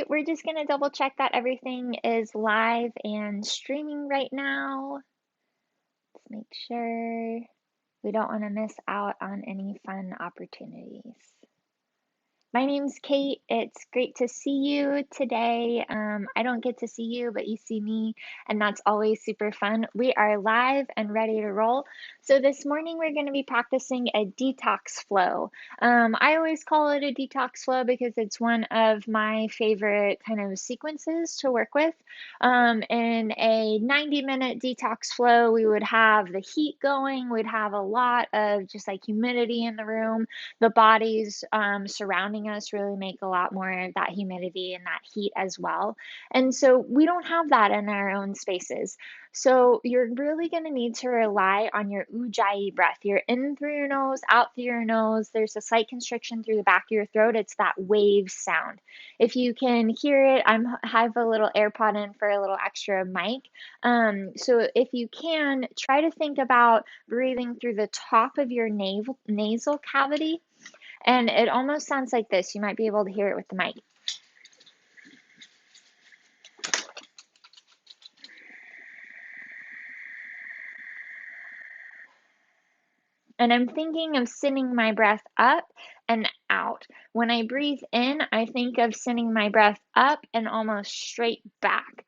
right, we're just going to double check that everything is live and streaming right now. Let's make sure we don't want to miss out on any fun opportunities. My name's Kate. It's great to see you today. I don't get to see you, but you see me, and that's always super fun. We are live and ready to roll. So this morning we're going to be practicing a detox flow. I always call it a detox flow because it's one of my favorite kind of sequences to work with. In a 90-minute detox flow, we would have the heat going, we'd have a lot of just like humidity in the room. The bodies surrounding us really make a lot more of that humidity and that heat as well. And so we don't have that in our own spaces. So you're really going to need to rely on your ujjayi breath. You're in through your nose, out through your nose. There's a slight constriction through the back of your throat. It's that wave sound. If you can hear it, I have a little AirPod in for a little extra mic. So if you can, try to think about breathing through the top of your nasal cavity. And it almost sounds like this. You might be able to hear it with the mic. And I'm thinking of sending my breath up and out. When I breathe in, I think of sending my breath up and almost straight back.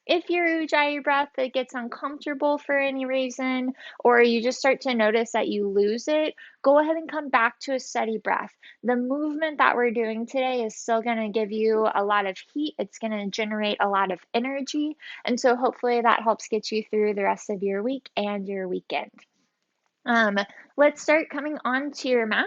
If your ujjayi breath it gets uncomfortable for any reason, or you just start to notice that you lose it, go ahead and come back to a steady breath. The movement that we're doing today is still going to give you a lot of heat. It's going to generate a lot of energy. And so hopefully that helps get you through the rest of your week and your weekend. Um, let's start coming onto your mat.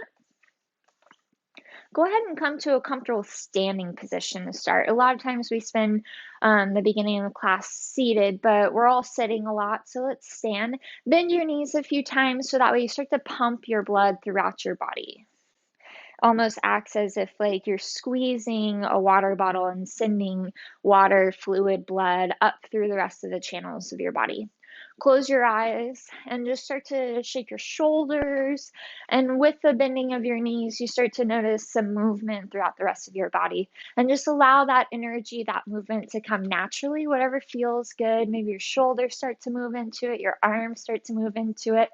Go ahead and come to a comfortable standing position to start. A lot of times we spend the beginning of the class seated, but we're all sitting a lot, so let's stand. Bend your knees a few times so that way you start to pump your blood throughout your body. Almost acts as if like you're squeezing a water bottle and sending water, fluid, blood up through the rest of the channels of your body. Close your eyes and just start to shake your shoulders. And with the bending of your knees, you start to notice some movement throughout the rest of your body. And just allow that energy, that movement to come naturally, whatever feels good. Maybe your shoulders start to move into it, your arms start to move into it.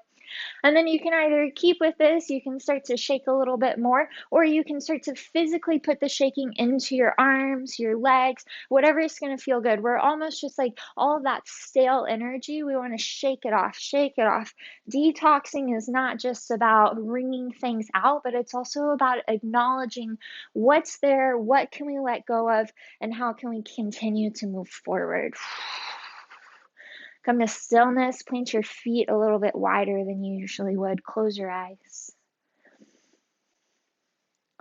And then you can either keep with this, you can start to shake a little bit more, or you can start to physically put the shaking into your arms, your legs, whatever is going to feel good. We're almost just like all of that stale energy. We want to shake it off, shake it off. Detoxing is not just about wringing things out, but it's also about acknowledging what's there, what can we let go of, and how can we continue to move forward. Come to stillness, plant your feet a little bit wider than you usually would. Close your eyes.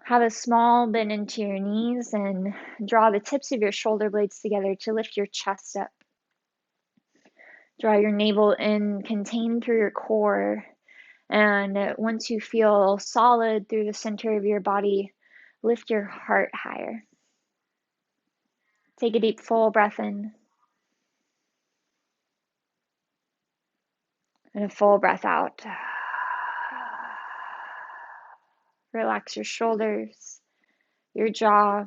Have a small bend into your knees and draw the tips of your shoulder blades together to lift your chest up. Draw your navel in, contained through your core. And once you feel solid through the center of your body, lift your heart higher. Take a deep, full breath in. And a full breath out. Relax your shoulders, your jaw,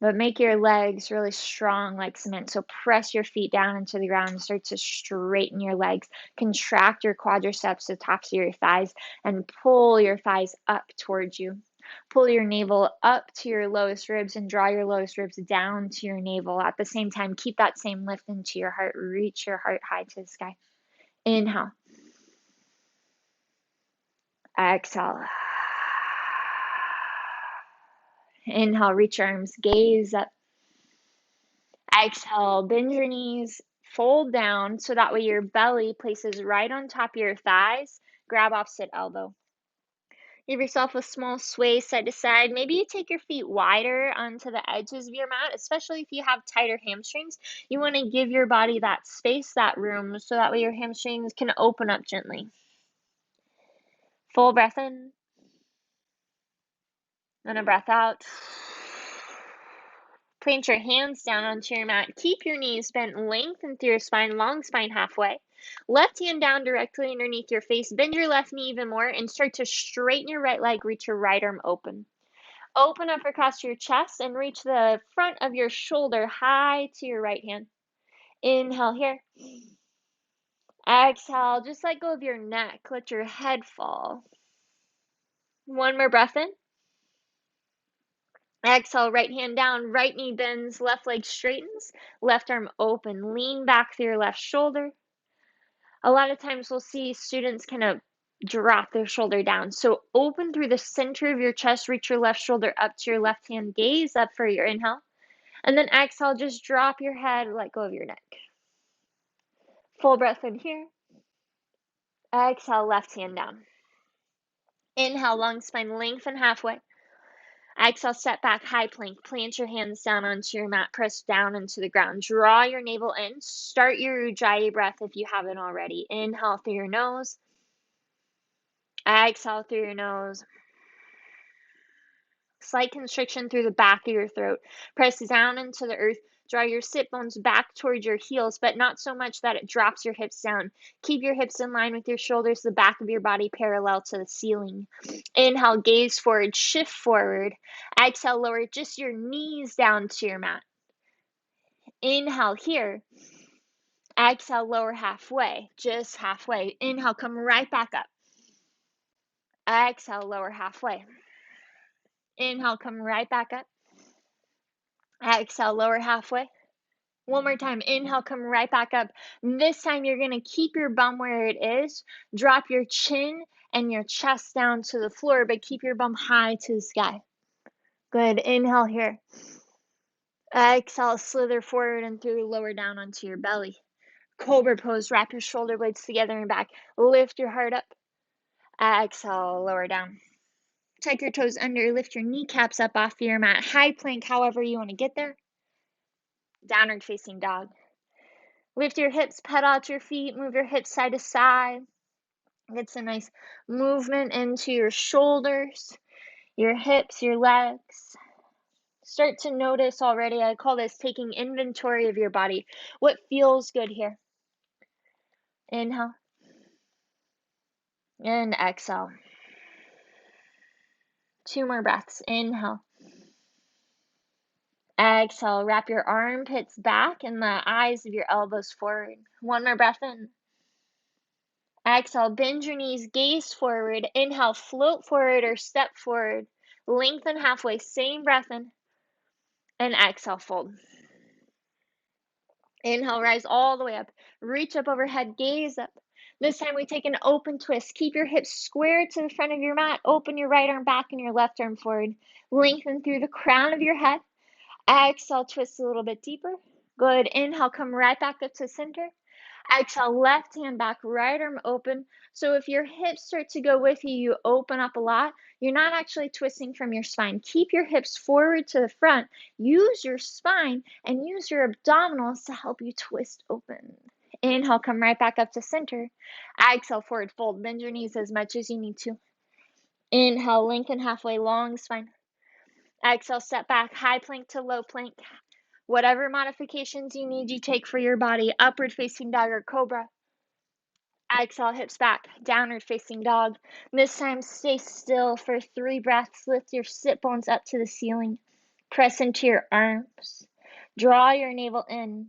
but make your legs really strong like cement. So press your feet down into the ground and start to straighten your legs. Contract your quadriceps, the tops of your thighs, and pull your thighs up towards you. Pull your navel up to your lowest ribs and draw your lowest ribs down to your navel. At the same time, keep that same lift into your heart. Reach your heart high to the sky. Inhale. Exhale. Inhale, reach your arms, gaze up. Exhale, bend your knees, fold down so that way your belly places right on top of your thighs. Grab opposite elbow. Give yourself a small sway side to side. Maybe you take your feet wider onto the edges of your mat, especially if you have tighter hamstrings. You want to give your body that space, that room, so that way your hamstrings can open up gently. Full breath in. And a breath out. Plant your hands down onto your mat. Keep your knees bent, lengthen through your spine, long spine halfway. Left hand down directly underneath your face. Bend your left knee even more and start to straighten your right leg. Reach your right arm open. Open up across your chest and reach the front of your shoulder high to your right hand. Inhale here. Exhale, just let go of your neck. Let your head fall. One more breath in. Exhale, right hand down, right knee bends, left leg straightens, left arm open. Lean back through your left shoulder. A lot of times we'll see students kind of drop their shoulder down. So open through the center of your chest, reach your left shoulder up to your left hand, gaze up for your inhale. And then exhale, just drop your head, let go of your neck. Full breath in here. Exhale, left hand down. Inhale, long spine, lengthen halfway. Exhale, step back, high plank. Plant your hands down onto your mat, press down into the ground. Draw your navel in. Start your Ujjayi breath if you haven't already. Inhale through your nose. Exhale through your nose. Slight constriction through the back of your throat. Press down into the earth. Draw your sit bones back towards your heels, but not so much that it drops your hips down. Keep your hips in line with your shoulders, the back of your body parallel to the ceiling. Inhale, gaze forward, shift forward. Exhale, lower just your knees down to your mat. Inhale here. Exhale, lower halfway, just halfway. Inhale, come right back up. Exhale, lower halfway. Inhale, come right back up. Exhale, lower halfway. One more time. Inhale, come right back up. This time you're going to keep your bum where it is. Drop your chin and your chest down to the floor, but keep your bum high to the sky. Good. Inhale here. Exhale, slither forward and through, lower down onto your belly. Cobra pose. Wrap your shoulder blades together and back. Lift your heart up. Exhale, lower down. Tuck your toes under. Lift your kneecaps up off your mat. High plank, however you want to get there. Downward facing dog. Lift your hips, pedal out your feet, move your hips side to side. Get some nice movement into your shoulders, your hips, your legs. Start to notice already, I call this taking inventory of your body. What feels good here? Inhale and exhale. Two more breaths. Inhale. Exhale. Wrap your armpits back and the eyes of your elbows forward. One more breath in. Exhale, bend your knees, gaze forward. Inhale, float forward or step forward. Lengthen halfway, same breath in. And exhale, fold. Inhale, rise all the way up. Reach up overhead, gaze up. This time we take an open twist. Keep your hips square to the front of your mat. Open your right arm back and your left arm forward. Lengthen through the crown of your head. Exhale, twist a little bit deeper. Good. Inhale, come right back up to center. Exhale, left hand back, right arm open. So if your hips start to go with you, you open up a lot. You're not actually twisting from your spine. Keep your hips forward to the front. Use your spine and use your abdominals to help you twist open. Inhale, come right back up to center. Exhale, forward fold. Bend your knees as much as you need to. Inhale, lengthen halfway, long spine. Exhale, step back, high plank to low plank. Whatever modifications you need, you take for your body. Upward facing dog or cobra. Exhale, hips back, downward facing dog. This time, stay still for 3 breaths. Lift your sit bones up to the ceiling. Press into your arms. Draw your navel in.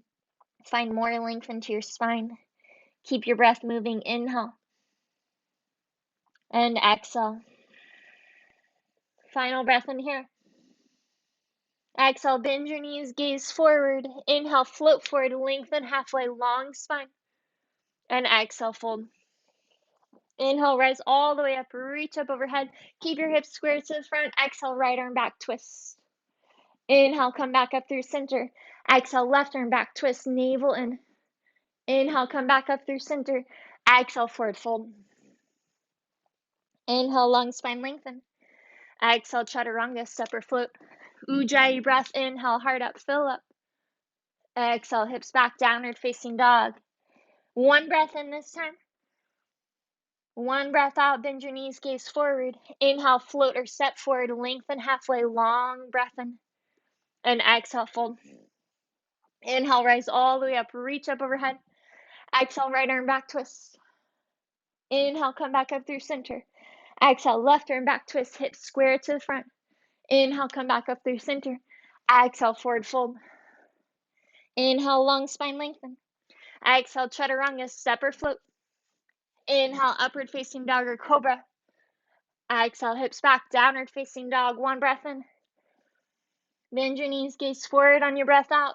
Find more length into your spine. Keep your breath moving. Inhale and exhale. Final breath in here. Exhale, bend your knees, gaze forward. Inhale, float forward, lengthen halfway, long spine. And exhale, fold. Inhale, rise all the way up, reach up overhead. Keep your hips square to the front. Exhale, right arm back, twist. Inhale, come back up through center. Exhale, left arm back, twist, navel in. Inhale, come back up through center. Exhale, forward fold. Inhale, long spine lengthen. Exhale, chaturanga, step or float. Ujjayi breath, inhale, heart up, fill up. Exhale, hips back, downward facing dog. One breath in this time. One breath out, bend your knees, gaze forward. Inhale, float or step forward, lengthen halfway, long breath in. And exhale, fold. Inhale, rise all the way up, reach up overhead. Exhale, right arm back, twist. Inhale, come back up through center. Exhale, left arm back, twist, hips square to the front. Inhale, come back up through center. Exhale, forward fold. Inhale, long spine lengthen. Exhale, chaturanga, step or float. Inhale, upward facing dog or cobra. Exhale, hips back, downward facing dog. One breath in. Bend your knees, gaze forward on your breath out.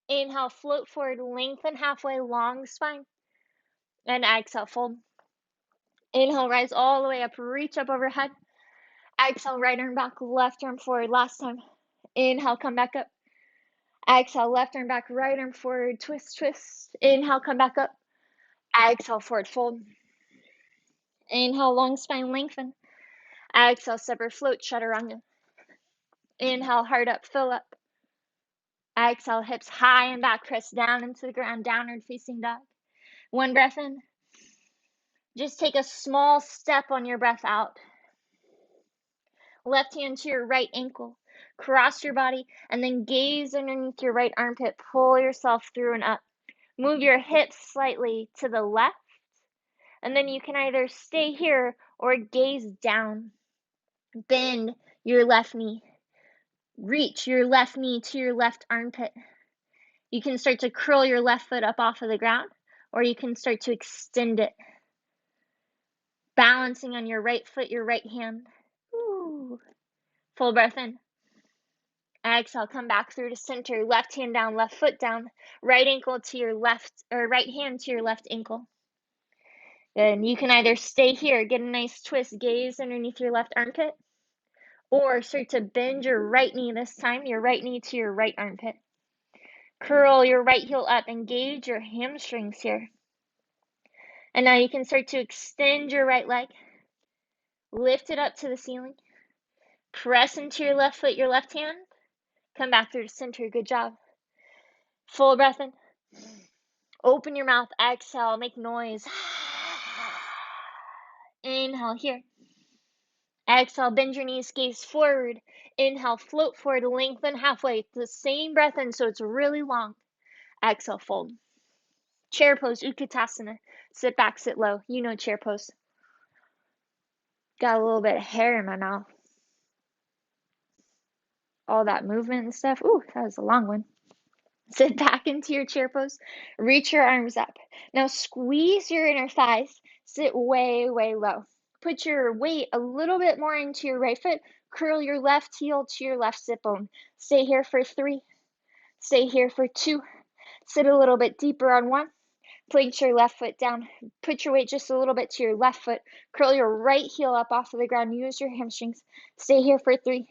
Inhale, float forward, lengthen halfway, long spine. And exhale, fold. Inhale, rise all the way up, reach up overhead. Exhale, right arm back, left arm forward. Last time. Inhale, come back up. Exhale, left arm back, right arm forward, twist, twist. Inhale, come back up. Exhale, forward fold. Inhale, long spine lengthen. Exhale, separate float, chaturanga. Inhale, heart up, fill up. Exhale, hips high and back, press down into the ground, downward facing dog. One breath in. Just take a small step on your breath out. Left hand to your right ankle. Cross your body and then gaze underneath your right armpit. Pull yourself through and up. Move your hips slightly to the left. And then you can either stay here or gaze down. Bend your left knee. Reach your left knee to your left armpit. You can start to curl your left foot up off of the ground, or you can start to extend it. Balancing on your right foot, your right hand. Ooh. Full breath in. Exhale, come back through to center. Left hand down, left foot down. Right ankle to your left, or right hand to your left ankle. Then you can either stay here, get a nice twist, gaze underneath your left armpit, or start to bend your right knee this time, your right knee to your right armpit. Curl your right heel up, engage your hamstrings here. And now you can start to extend your right leg. Lift it up to the ceiling. Press into your left foot, your left hand. Come back through to center. Good job. Full breath in. Open your mouth. Exhale. Make noise. Inhale here. Exhale. Bend your knees. Gaze forward. Inhale. Float forward. Lengthen halfway. The same breath in, so it's really long. Exhale. Fold. Chair pose. Utkatasana. Sit back. Sit low. You know chair pose. Got a little bit of hair in my mouth. All that movement and stuff. Ooh, that was a long one. Sit back into your chair pose. Reach your arms up. Now squeeze your inner thighs. Sit way, way low. Put your weight a little bit more into your right foot. Curl your left heel to your left sit bone. Stay here for 3. Stay here for 2. Sit a little bit deeper on 1. Place your left foot down. Put your weight just a little bit to your left foot. Curl your right heel up off of the ground. Use your hamstrings. Stay here for 3.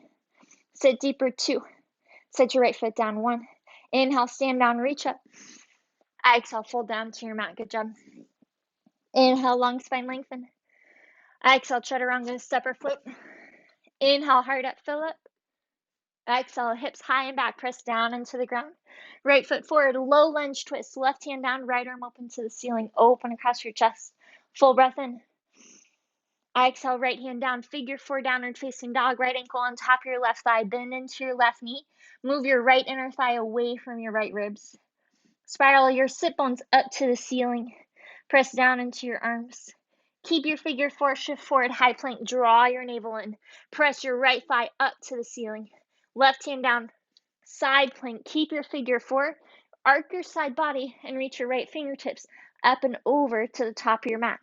Sit deeper, 2. Set your right foot down, 1. Inhale, stand down, reach up. Exhale, fold down to your mat. Good job. Inhale, long spine lengthen. Exhale, chaturanga, step or float. Inhale, heart up, fill up. Exhale, hips high and back, press down into the ground. Right foot forward, low lunge twist. Left hand down, right arm open to the ceiling. Open across your chest. Full breath in. Exhale, right hand down, figure 4, downward facing dog. Right ankle on top of your left thigh. Bend into your left knee. Move your right inner thigh away from your right ribs. Spiral your sit bones up to the ceiling. Press down into your arms. Keep your figure 4, shift forward, high plank. Draw your navel in. Press your right thigh up to the ceiling. Left hand down, side plank. Keep your figure 4. Arc your side body and reach your right fingertips up and over to the top of your mat.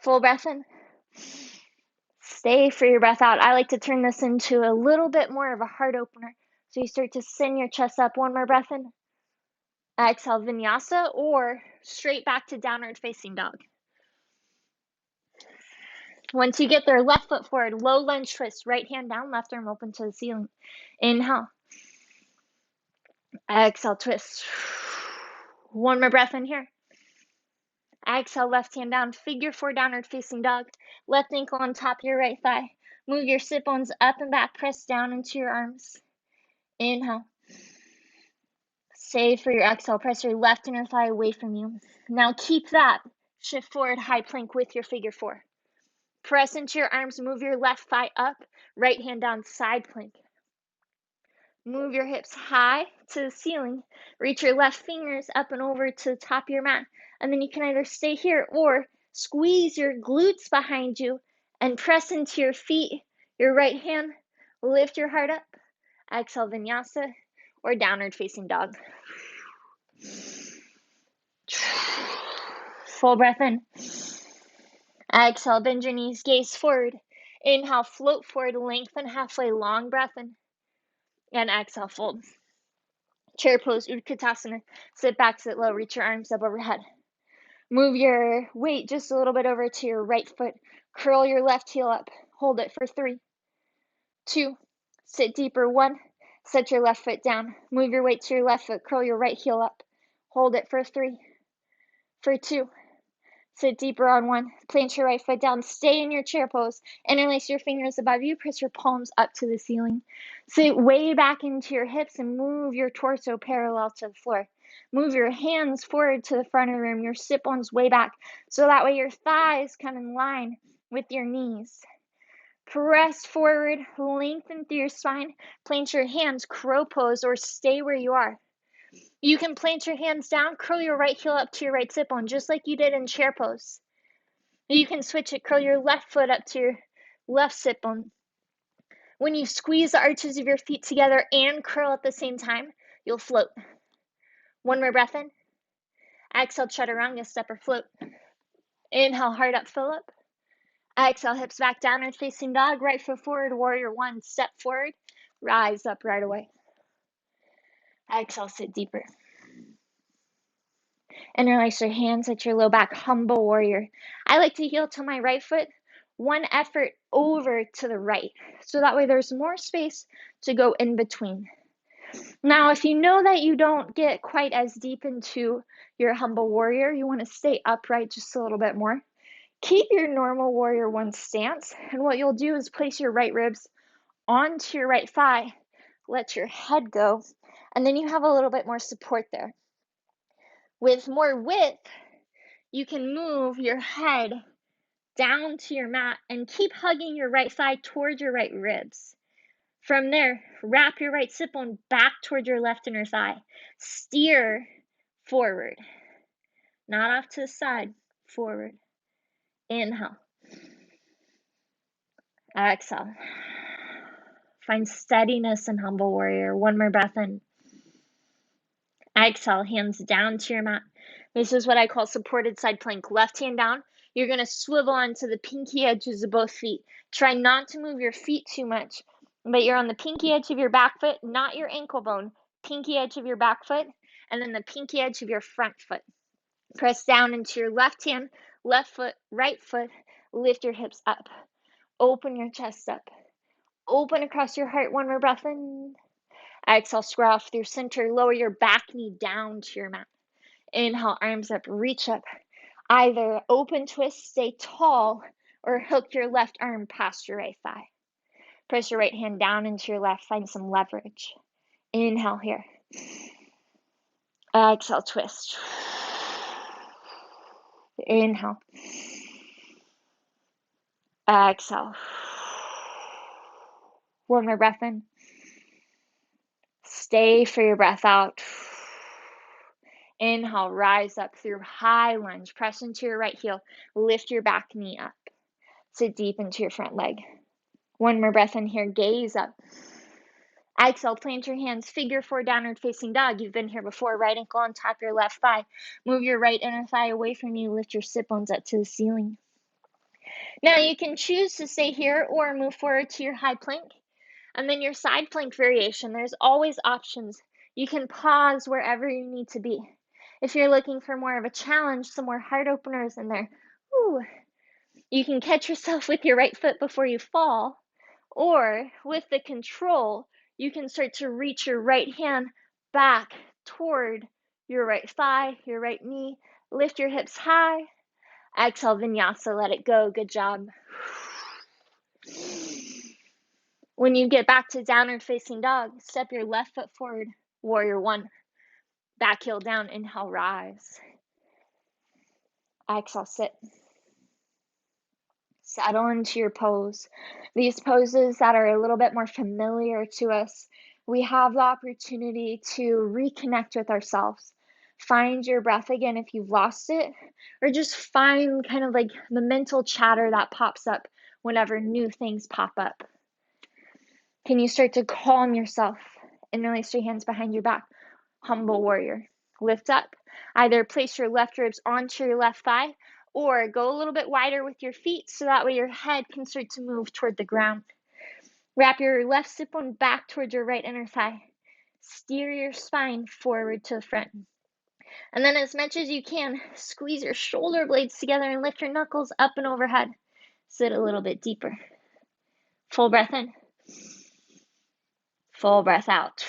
Full breath in. Stay for your breath out. I like to turn this into a little bit more of a heart opener. So you start to send your chest up. One more breath in. Exhale, vinyasa, or straight back to downward facing dog. Once you get there, left foot forward, low lunge twist, right hand down, left arm open to the ceiling. Inhale. Exhale, twist. One more breath in here. Exhale, left hand down, figure 4, downward facing dog. Left ankle on top of your right thigh. Move your sit bones up and back, press down into your arms. Inhale. Save for your exhale, press your left inner thigh away from you. Now keep that. Shift forward, high plank with your figure 4. Press into your arms, move your left thigh up, right hand down, side plank. Move your hips high to the ceiling. Reach your left fingers up and over to the top of your mat. And then you can either stay here or squeeze your glutes behind you and press into your feet, your right hand, Lift your heart up. Exhale, vinyasa or downward facing dog. Full breath in. Exhale, bend your knees, gaze forward. Inhale, float forward, lengthen halfway, long breath in. And exhale, fold. Chair pose, Utkatasana. Sit back, sit low, reach your arms up overhead. Move your weight just a little bit over to your right foot. Curl your left heel up. Hold it for 3, 2, sit deeper, 1. Set your left foot down. Move your weight to your left foot. Curl your right heel up. Hold it for 3, for 2. Sit deeper on 1. Plant your right foot down. Stay in your chair pose. Interlace your fingers above you. Press your palms up to the ceiling. Sit way back into your hips and move your torso parallel to the floor. Move your hands forward to the front of the room. Your sit-bones way back. So that way your thighs come in line with your knees. Press forward. Lengthen through your spine. Plant your hands, crow pose, or stay where you are. You can plant your hands down, curl your right heel up to your right sit bone, just like you did in chair pose. You can switch it, curl your left foot up to your left sit bone. When you squeeze the arches of your feet together and curl at the same time, you'll float. 1 more breath in. Exhale, chaturanga, step or float. Inhale, heart up, fill up. Exhale, hips back, downward facing dog, right foot forward, warrior 1, step forward, rise up right away. Exhale, sit deeper. Interlace your hands at your low back, humble warrior. I like to heel to my right foot, 1 effort over to the right. So that way there's more space to go in between. Now, if you know that you don't get quite as deep into your humble warrior, you want to stay upright just a little bit more. Keep your normal warrior 1 stance. And what you'll do is place your right ribs onto your right thigh. Let your head go. And then you have a little bit more support there. With more width, you can move your head down to your mat and keep hugging your right thigh towards your right ribs. From there, wrap your right sit bone back toward your left inner thigh. Steer forward, not off to the side, forward. Inhale. Exhale. Find steadiness in humble warrior. 1 more breath in. Exhale, hands down to your mat. This is what I call supported side plank. Left hand down. You're going to swivel onto the pinky edges of both feet. Try not to move your feet too much, but you're on the pinky edge of your back foot, not your ankle bone. Pinky edge of your back foot, and then the pinky edge of your front foot. Press down into your left hand, left foot, right foot. Lift your hips up. Open your chest up. Open across your heart. 1 more breath in. Exhale, square off through center. Lower your back knee down to your mat. Inhale, arms up, reach up. Either open twist, stay tall, or hook your left arm past your right thigh. Press your right hand down into your left, find some leverage. Inhale here. Exhale, twist. Inhale. Exhale. 1 more breath in. Stay for your breath out. Inhale, rise up through high lunge. Press into your right heel. Lift your back knee up. Sit deep into your front leg. 1 more breath in here. Gaze up. Exhale, plant your hands. Figure 4, downward facing dog. You've been here before. Right ankle on top of your left thigh. Move your right inner thigh away from you. Lift your sit bones up to the ceiling. Now you can choose to stay here or move forward to your high plank. And then your side plank variation. There's always options. You can pause wherever you need to be. If you're looking for more of a challenge, some more heart openers in there, you can catch yourself with your right foot before you fall, or with the control, you can start to reach your right hand back toward your right thigh, your right knee. Lift your hips high. Exhale, vinyasa, let it go. Good job. When you get back to downward facing dog, step your left foot forward, warrior 1. Back heel down, inhale, rise. Exhale, sit. Settle into your pose. These poses that are a little bit more familiar to us, we have the opportunity to reconnect with ourselves. Find your breath again if you've lost it, or just find kind of like the mental chatter that pops up whenever new things pop up. Can you start to calm yourself and release your hands behind your back? Humble warrior. Lift up. Either place your left ribs onto your left thigh or go a little bit wider with your feet so that way your head can start to move toward the ground. Wrap your left sit bone back towards your right inner thigh. Steer your spine forward to the front. And then as much as you can, squeeze your shoulder blades together and lift your knuckles up and overhead. Sit a little bit deeper. Full breath in. Full breath out.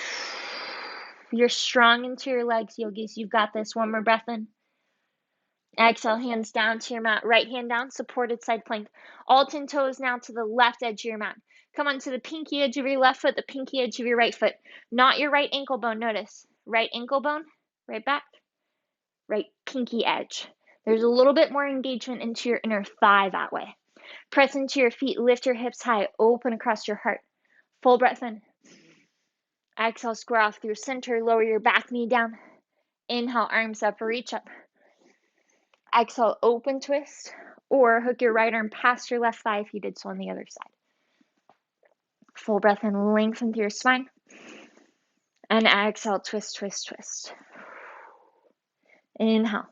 You're strong into your legs, yogis. You've got this. One more breath in. Exhale, hands down to your mat. Right hand down, supported side plank. All 10 toes now to the left edge of your mat. Come onto the pinky edge of your left foot, the pinky edge of your right foot. Not your right ankle bone, notice. Right ankle bone, right back, right pinky edge. There's a little bit more engagement into your inner thigh that way. Press into your feet, lift your hips high, open across your heart. Full breath in. Exhale, square off through center, lower your back knee down. Inhale, arms up, reach up. Exhale, open twist, or hook your right arm past your left thigh if you did so on the other side. Full breath in, lengthen through your spine. And exhale, twist, twist, twist. Inhale.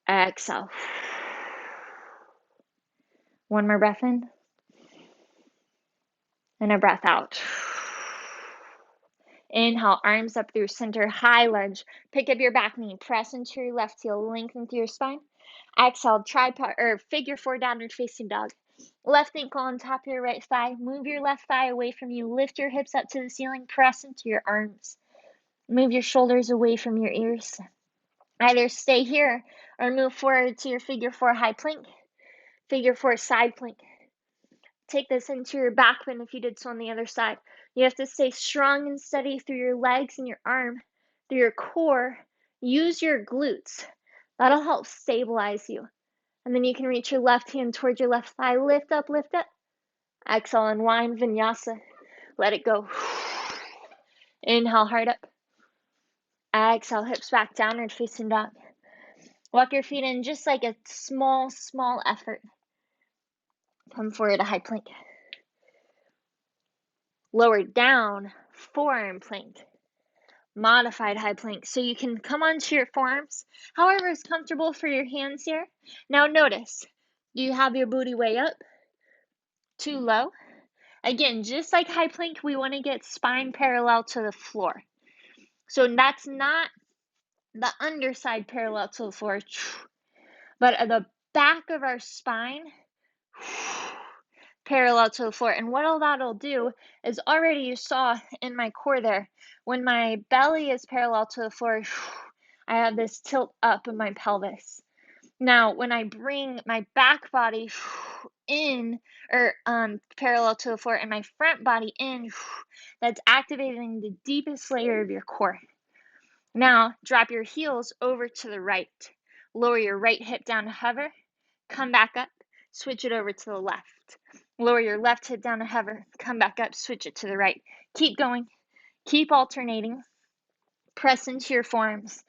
Exhale. One more breath in. And a breath out. Inhale, arms up through center, high lunge. Pick up your back knee, press into your left heel, lengthen through your spine. Exhale, tripod or figure four, downward facing dog. Left ankle on top of your right thigh. Move your left thigh away from you. Lift your hips up to the ceiling. Press into your arms. Move your shoulders away from your ears. Either stay here or move forward to your figure four high plank, figure four side plank. Take this into your back bend if you did so on the other side. You have to stay strong and steady through your legs and your arm, through your core. Use your glutes. That'll help stabilize you. And then you can reach your left hand towards your left thigh. Lift up, lift up. Exhale, unwind, vinyasa. Let it go. Inhale, heart up. Exhale, hips back, downward facing dog. Walk your feet in just like a small, small effort. Come forward to high plank. Lower down, forearm plank. Modified high plank. So you can come onto your forearms, however is comfortable for your hands here. Now notice, do you have your booty way up? Too low? Again, just like high plank, we want to get spine parallel to the floor. So that's not the underside parallel to the floor, but at the back of our spine parallel to the floor. And what all that'll do is already you saw in my core there, when my belly is parallel to the floor, I have this tilt up in my pelvis. Now, when I bring my back body in or parallel to the floor and my front body in, that's activating the deepest layer of your core. Now, drop your heels over to the right. Lower your right hip down to hover. Come back up. Switch it over to the left. Lower your left hip down to hover. Come back up. Switch it to the right. Keep going. Keep alternating. Press into your forearms.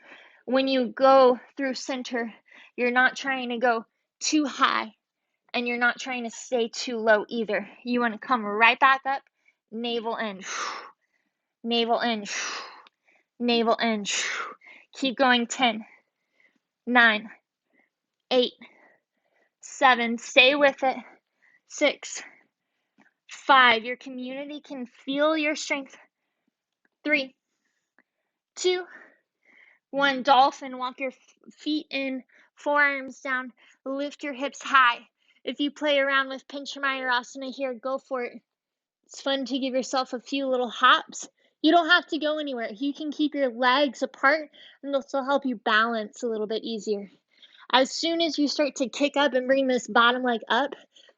When you go through center, you're not trying to go too high and you're not trying to stay too low either. You want to come right back up. Navel in. Navel in. Navel in. Keep going. 10, 9, 8, 7. Stay with it. 6, 5. Your community can feel your strength. 3, 2, 1. Dolphin. Walk your feet in, forearms down. Lift your hips high. If you play around with Pinchamayurasana here, go for it. It's fun to give yourself a few little hops. You don't have to go anywhere. You can keep your legs apart and they'll still help you balance a little bit easier. As soon as you start to kick up and bring this bottom leg up,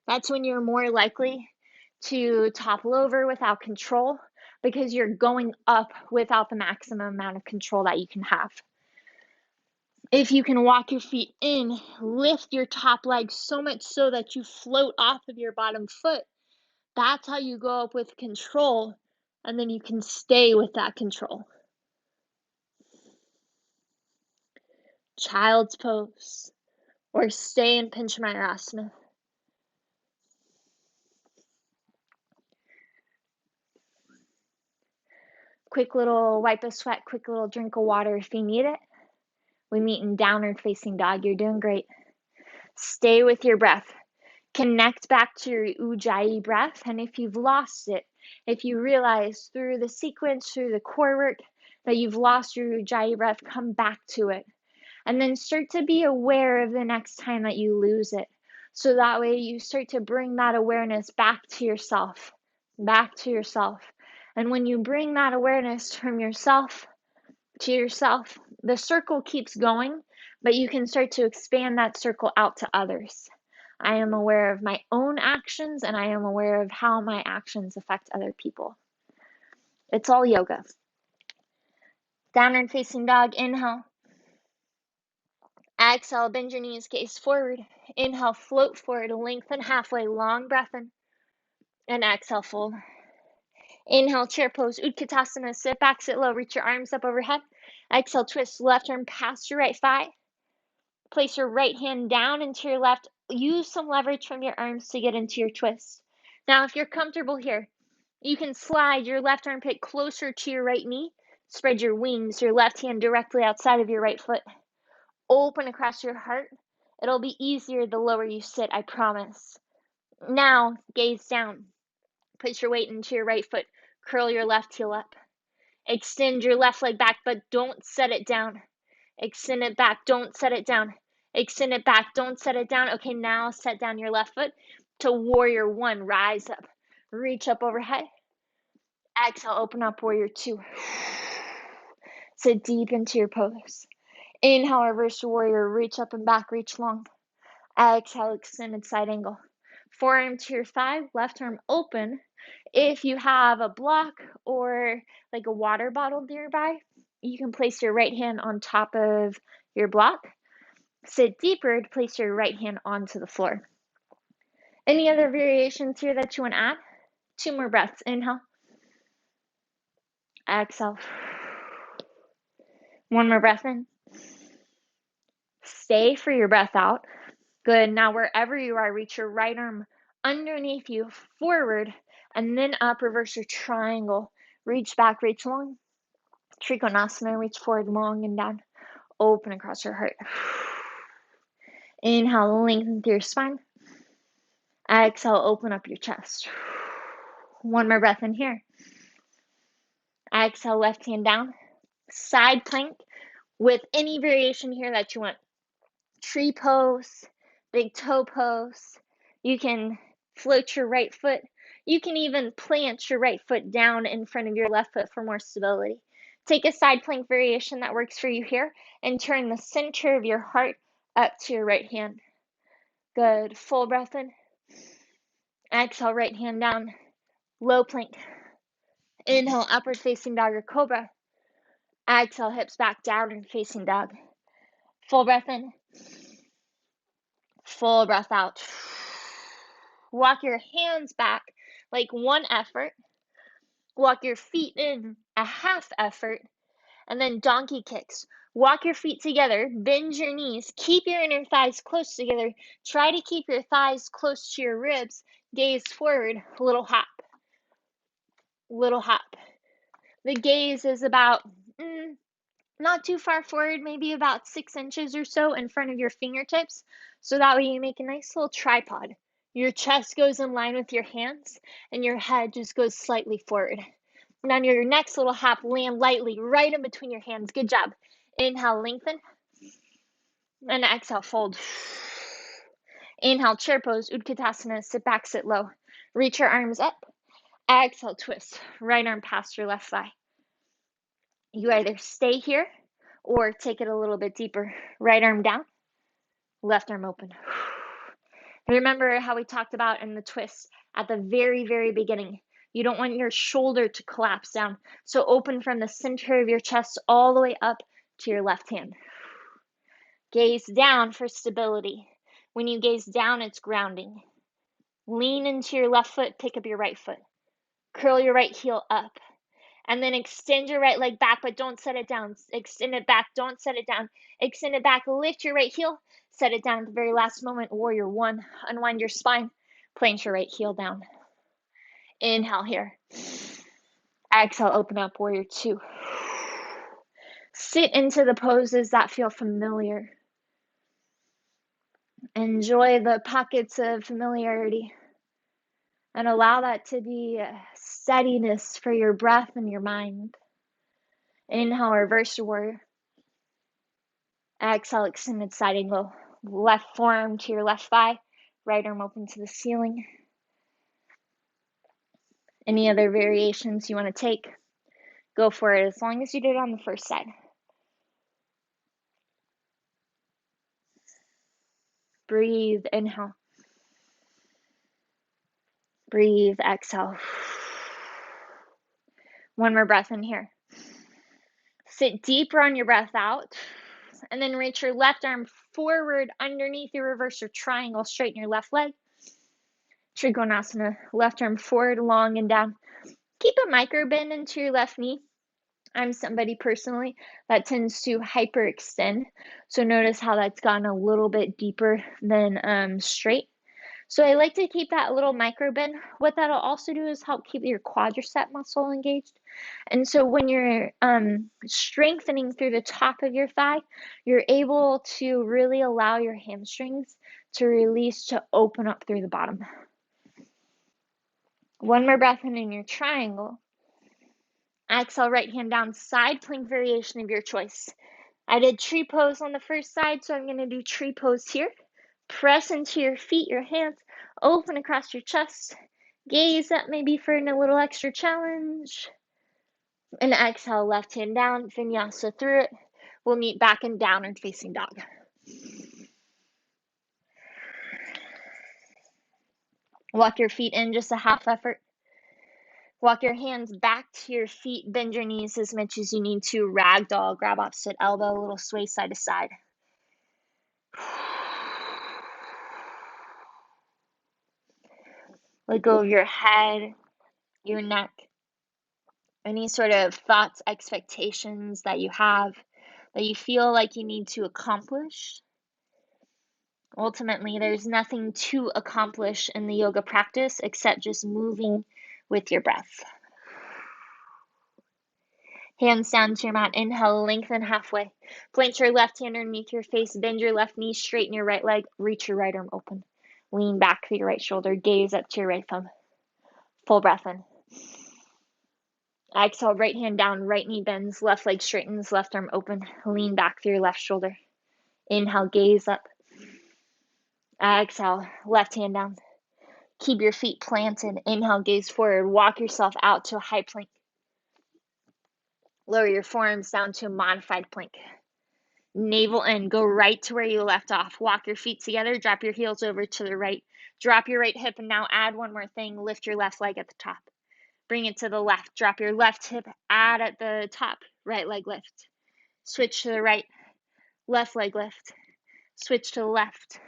that's when you're more likely to topple over without control because you're going up without the maximum amount of control that you can have. If you can walk your feet in, lift your top leg so much so that you float off of your bottom foot, that's how you go up with control, and then you can stay with that control. Child's pose, or stay in Pinchamayurasana. Quick little wipe of sweat, quick little drink of water if you need it. We meet in downward facing dog. You're doing great. Stay with your breath. Connect back to your Ujjayi breath. And if you've lost it, if you realize through the sequence, through the core work, that you've lost your Ujjayi breath, come back to it. And then start to be aware of the next time that you lose it. So that way you start to bring that awareness back to yourself. Back to yourself. And when you bring that awareness from yourself to yourself, the circle keeps going, but you can start to expand that circle out to others. I am aware of my own actions, and I am aware of how my actions affect other people. It's all yoga. Downward facing dog, inhale. Exhale, bend your knees, gaze forward. Inhale, float forward, lengthen halfway, long breath in. And exhale, fold. Inhale, chair pose, Utkatasana, sit back, sit low, reach your arms up overhead. Exhale, twist, left arm past your right thigh. Place your right hand down into your left. Use some leverage from your arms to get into your twist. Now, if you're comfortable here, you can slide your left armpit closer to your right knee. Spread your wings, your left hand directly outside of your right foot. Open across your heart. It'll be easier the lower you sit, I promise. Now, gaze down. Put your weight into your right foot. Curl your left heel up. Extend your left leg back, but don't set it down. Extend it back, don't set it down. Extend it back, don't set it down. Okay, now set down your left foot to warrior one. Rise up, reach up overhead. Exhale, open up, warrior two. Sit deep into your pose. Inhale, reverse warrior, reach up and back, reach long. Exhale, extended side angle. Forearm to your thigh, left arm open. If you have a block or like a water bottle nearby, you can place your right hand on top of your block. Sit deeper to place your right hand onto the floor. Any other variations here that you want to add? 2 more breaths. Inhale. Exhale. 1 more breath in. Stay for your breath out. Good. Now, wherever you are, reach your right arm underneath you, forward, and then up. Reverse your triangle. Reach back, reach long. Trikonasana, reach forward, long and down. Open across your heart. Inhale, lengthen through your spine. Exhale, open up your chest. 1 more breath in here. Exhale, left hand down. Side plank with any variation here that you want. Tree pose, big toe pose. You can float your right foot. You can even plant your right foot down in front of your left foot for more stability. Take a side plank variation that works for you here and turn the center of your heart up to your right hand. Good. Full breath in. Exhale, right hand down. Low plank. Inhale, upward facing dog or cobra. Exhale, hips back, downward facing dog. Full breath in. Full breath out. Walk your hands back like one effort. Walk your feet in a half effort. And then donkey kicks. Walk your feet together. Bend your knees. Keep your inner thighs close together. Try to keep your thighs close to your ribs. Gaze forward. Little hop. Little hop. The gaze is about not too far forward, maybe about 6 inches or so in front of your fingertips. So that way you make a nice little tripod. Your chest goes in line with your hands and your head just goes slightly forward. And on your next little hop, land lightly right in between your hands. Good job. Inhale, lengthen. And exhale, fold. Inhale, chair pose, Utkatasana, sit back, sit low. Reach your arms up. Exhale, twist. Right arm past your left thigh. You either stay here or take it a little bit deeper. Right arm down, left arm open. Remember how we talked about in the twist at the very, very beginning. You don't want your shoulder to collapse down. So open from the center of your chest all the way up to your left hand. Gaze down for stability. When you gaze down, it's grounding. Lean into your left foot, pick up your right foot. Curl your right heel up. And then extend your right leg back, but don't set it down. Extend it back, don't set it down. Extend it back, lift your right heel, set it down at the very last moment. Warrior one, unwind your spine, plant your right heel down. Inhale here. Exhale, open up, warrior two. Sit into the poses that feel familiar. Enjoy the pockets of familiarity and allow that to be steadiness for your breath and your mind. Inhale, reverse your warrior. Exhale, extended side angle. Left forearm to your left thigh, right arm open to the ceiling. Any other variations you want to take, go for it, as long as you did it on the first side. Breathe, inhale. Breathe, exhale. One more breath in here. Sit deeper on your breath out, and then reach your left arm forward underneath your reverse or triangle. Straighten your left leg. Trikonasana, left arm forward, long and down. Keep a micro bend into your left knee. I'm somebody personally that tends to hyperextend. So notice how that's gone a little bit deeper than straight. So I like to keep that little micro bend. What that'll also do is help keep your quadricep muscle engaged. And so when you're strengthening through the top of your thigh, you're able to really allow your hamstrings to release, to open up through the bottom. One more breath in your triangle. Exhale, right hand down, side plank variation of your choice. I did tree pose on the first side, so I'm going to do tree pose here. Press into your feet, your hands, open across your chest. Gaze up maybe for a little extra challenge. And exhale, left hand down, vinyasa through it. We'll meet back in downward facing dog. Walk your feet in, just a half effort. Walk your hands back to your feet, bend your knees as much as you need to. Ragdoll, grab opposite elbow, a little sway side to side. Let go of your head, your neck, any sort of thoughts, expectations that you have, that you feel like you need to accomplish. Ultimately, there's nothing to accomplish in the yoga practice except just moving with your breath. Hands down to your mat. Inhale, lengthen halfway. Plant your left hand underneath your face. Bend your left knee, straighten your right leg. Reach your right arm open. Lean back to your right shoulder. Gaze up to your right thumb. Full breath in. Exhale, right hand down, right knee bends, left leg straightens, left arm open. Lean back through your left shoulder. Inhale, gaze up. Exhale, left hand down. Keep your feet planted. Inhale, gaze forward. Walk yourself out to a high plank. Lower your forearms down to a modified plank. Navel in, go right to where you left off. Walk your feet together, drop your heels over to the right. Drop your right hip, and now add one more thing. Lift your left leg at the top. Bring it to the left. Drop your left hip, add at the top. Right leg lift. Switch to the right. Left leg lift. Switch to the left.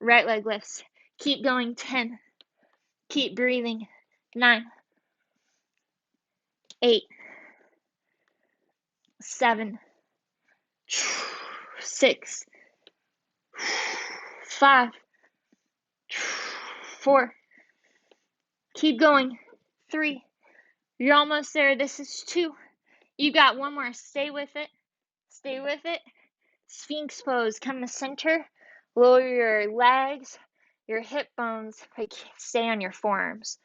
Right leg lifts. Keep going. 10. Keep breathing. 9. 8. 7. 6. 5. 4. Keep going. 3. You're almost there. This is 2. You got one more. Stay with it. Stay with it. Sphinx pose. Come to center. Lower your legs, your hip bones. Like, stay on your forearms.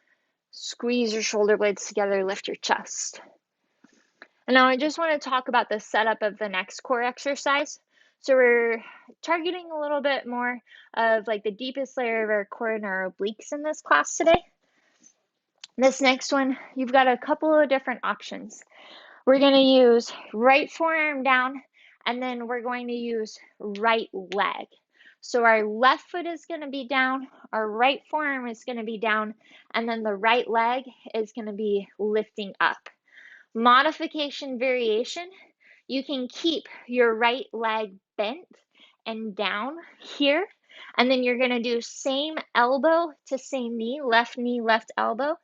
Squeeze your shoulder blades together. Lift your chest. And now I just want to talk about the setup of the next core exercise. So we're targeting a little bit more of like the deepest layer of our core and our obliques in this class today. This next one, you've got a couple of different options. We're going to use right forearm down, and then we're going to use right leg. So our left foot is going to be down, our right forearm is going to be down, and then the right leg is going to be lifting up. Modification variation, you can keep your right leg bent and down here, and then you're going to do same elbow to same knee, left elbow.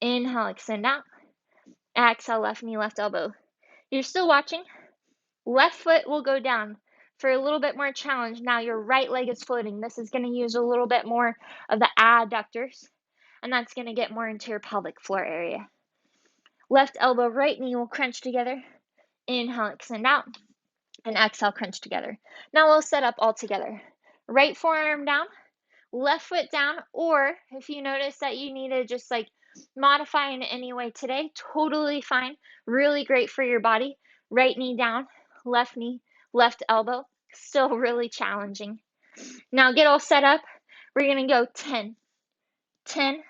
Inhale, extend out. Exhale, left knee, left elbow. You're still watching. Left foot will go down for a little bit more challenge. Now your right leg is floating. This is going to use a little bit more of the adductors, and that's going to get more into your pelvic floor area. Left elbow, right knee will crunch together. Inhale, extend out. And exhale, crunch together. Now we'll set up all together. Right forearm down, left foot down, or if you notice that you need to just like modify in any way today, totally fine. Really great for your body. Right knee down, knee, left elbow. Still really challenging. Now get all set up. We're going to go 10, 10,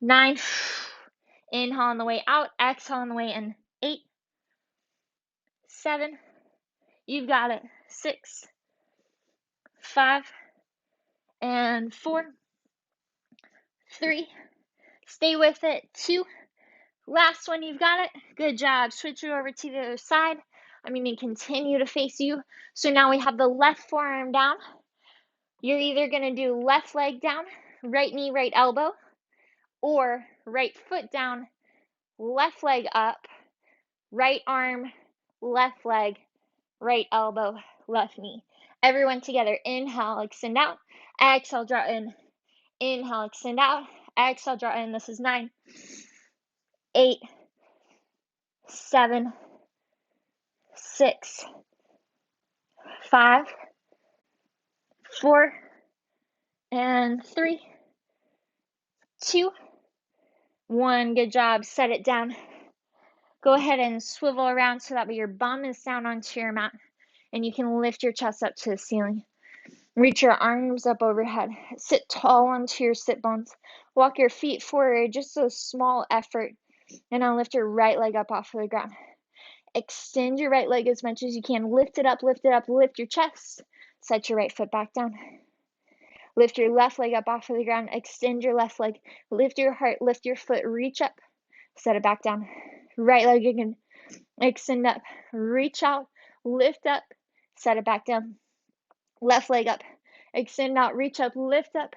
9. Inhale on the way out, exhale on the way in. 8, 7. You've got it. 6, 5, and 4, 3. Stay with it. 2. Last one, you've got it. Good job. Switch it over to the other side. I'm going to continue to face you. So now we have the left forearm down. You're either going to do left leg down, right knee, right elbow, or right foot down, left leg up, right arm, left leg, right elbow, left knee. Everyone together. Inhale, extend out. Exhale, draw in. Inhale, extend out. Exhale, draw in. This is 9, 8, 7, 6, 5, 4, and 3, 2, 1. Good job. Set it down. Go ahead and swivel around so that way your bum is down onto your mat and you can lift your chest up to the ceiling. Reach your arms up overhead. Sit tall onto your sit bones. Walk your feet forward, just a small effort. And now lift your right leg up off of the ground. Extend your right leg as much as you can. Lift it up, lift it up, lift your chest. Set your right foot back down. Lift your left leg up off of the ground. Extend your left leg. Lift your heart, lift your foot, reach up. Set it back down. Right leg again. Extend up, reach out, lift up, set it back down. Left leg up, extend out, reach up, lift up,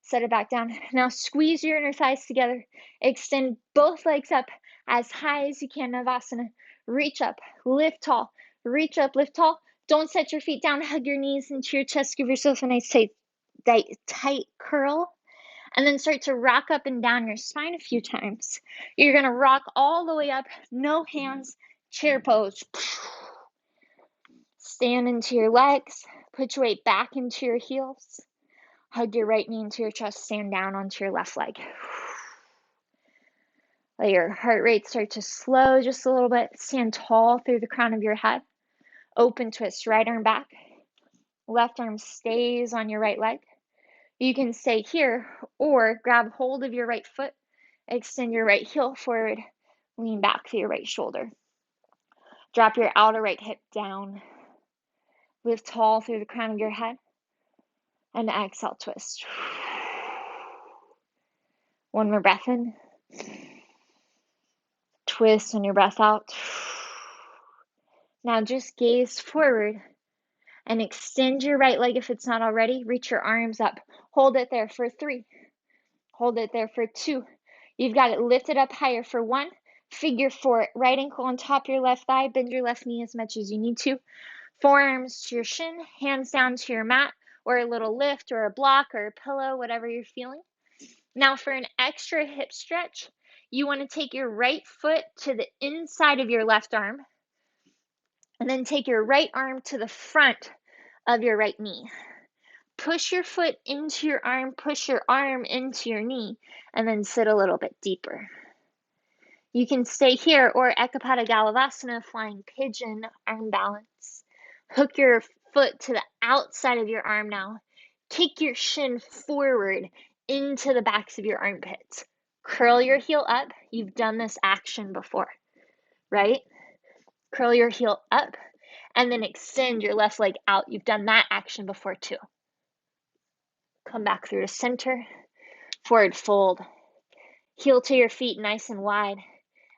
set it back down. Now squeeze your inner thighs together. Extend both legs up as high as you can, Navasana. Reach up, lift tall, reach up, lift tall. Don't set your feet down, hug your knees into your chest, give yourself a nice tight curl. And then start to rock up and down your spine a few times. You're going to rock all the way up, no hands, chair pose. Stand into your legs, put your weight back into your heels. Hug your right knee into your chest, stand down onto your left leg. Let your heart rate start to slow just a little bit. Stand tall through the crown of your head. Open twist, right arm back. Left arm stays on your right leg. You can stay here or grab hold of your right foot, extend your right heel forward, lean back to your right shoulder. Drop your outer right hip down. Lift tall through the crown of your head. And exhale, twist. One more breath in. Twist on your breath out. Now just gaze forward and extend your right leg if it's not already. Reach your arms up. Hold it there for 3. Hold it there for 2. You've got it lifted up higher for 1. Figure 4. Right ankle on top of your left thigh. Bend your left knee as much as you need to. Forearms to your shin. Hands down to your mat or a little lift or a block or a pillow, whatever you're feeling. Now for an extra hip stretch, you want to take your right foot to the inside of your left arm and then take your right arm to the front of your right knee. Push your foot into your arm, push your arm into your knee, and then sit a little bit deeper. You can stay here or Ekapada Galavasana, flying pigeon, arm balance. Hook your foot to the outside of your arm now. Kick your shin forward into the backs of your armpits. Curl your heel up. You've done this action before, right? Curl your heel up and then extend your left leg out. You've done that action before too. Come back through to center, forward fold. Heel to your feet nice and wide.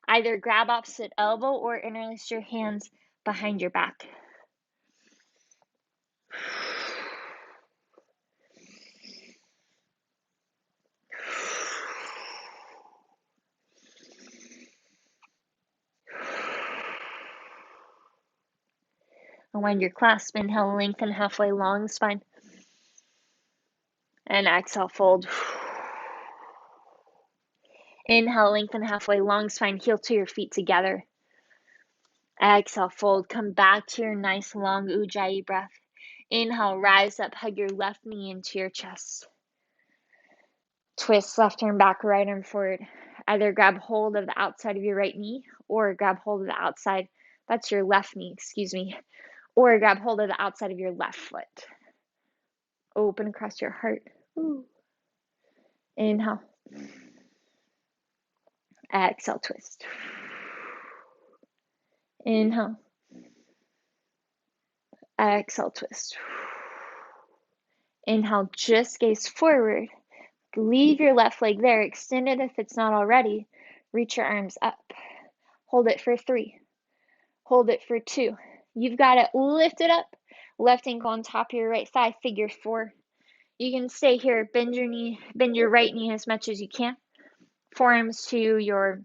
Either grab opposite elbow or interlace your hands behind your back. Unwind your clasp, inhale, lengthen halfway, long spine. And exhale, fold. Inhale, lengthen halfway, long spine, heel to your feet together. Exhale, fold, come back to your nice long Ujjayi breath. Inhale, rise up, hug your left knee into your chest. Twist left arm back, right arm forward. Either grab hold of the outside of your right knee or grab hold of the outside, that's your left knee, excuse me, or grab hold of the outside of your left foot. Open across your heart. Ooh. Inhale. Exhale, twist. Inhale. Exhale, twist. Inhale, just gaze forward. Leave your left leg there. Extend it if it's not already. Reach your arms up. Hold it for 3. Hold it for 2. You've got it. Lift it up. Left ankle on top of your right thigh, figure 4. You can stay here. Bend your knee, bend your right knee as much as you can. Forearms to your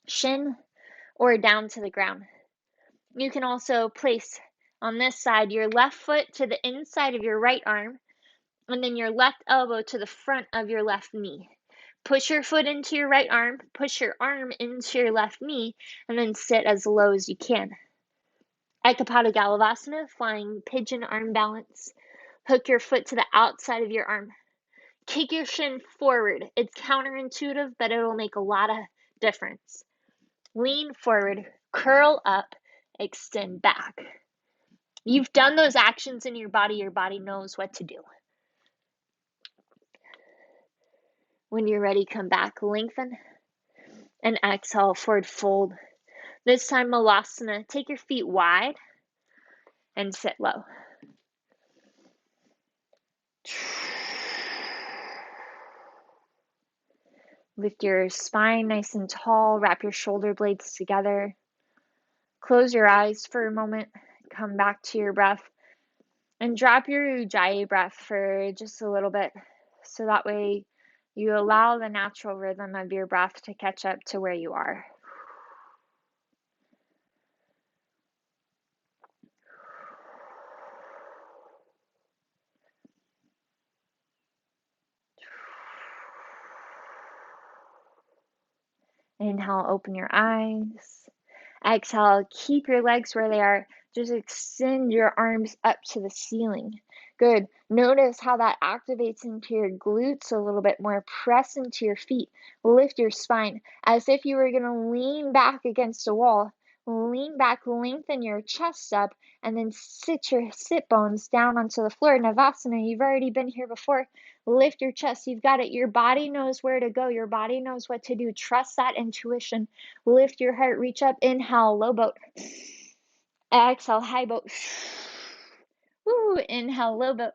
shin or down to the ground. You can also place on this side your left foot to the inside of your right arm and then your left elbow to the front of your left knee. Push your foot into your right arm, push your arm into your left knee, and then sit as low as you can. Ekapada Galavasana, flying pigeon arm balance. Hook your foot to the outside of your arm. Kick your shin forward. It's counterintuitive, but it'll make a lot of difference. Lean forward, curl up, extend back. You've done those actions in your body knows what to do. When you're ready, come back, lengthen, and exhale, forward fold. This time, Malasana. Take your feet wide and sit low. Lift your spine nice and tall. Wrap your shoulder blades together. Close your eyes for a moment. Come back to your breath. And drop your Ujjayi breath for just a little bit. So that way you allow the natural rhythm of your breath to catch up to where you are. Inhale, open your eyes. Exhale, keep your legs where they are. Just extend your arms up to the ceiling. Good. Notice how that activates into your glutes a little bit more. Press into your feet. Lift your spine as if you were going to lean back against a wall. Lean back, lengthen your chest up, and then sit your sit bones down onto the floor. Navasana, you've already been here before. Lift your chest. You've got it. Your body knows where to go. Your body knows what to do. Trust that intuition. Lift your heart. Reach up. Inhale, low boat. Exhale, high boat. Woo. Inhale, low boat.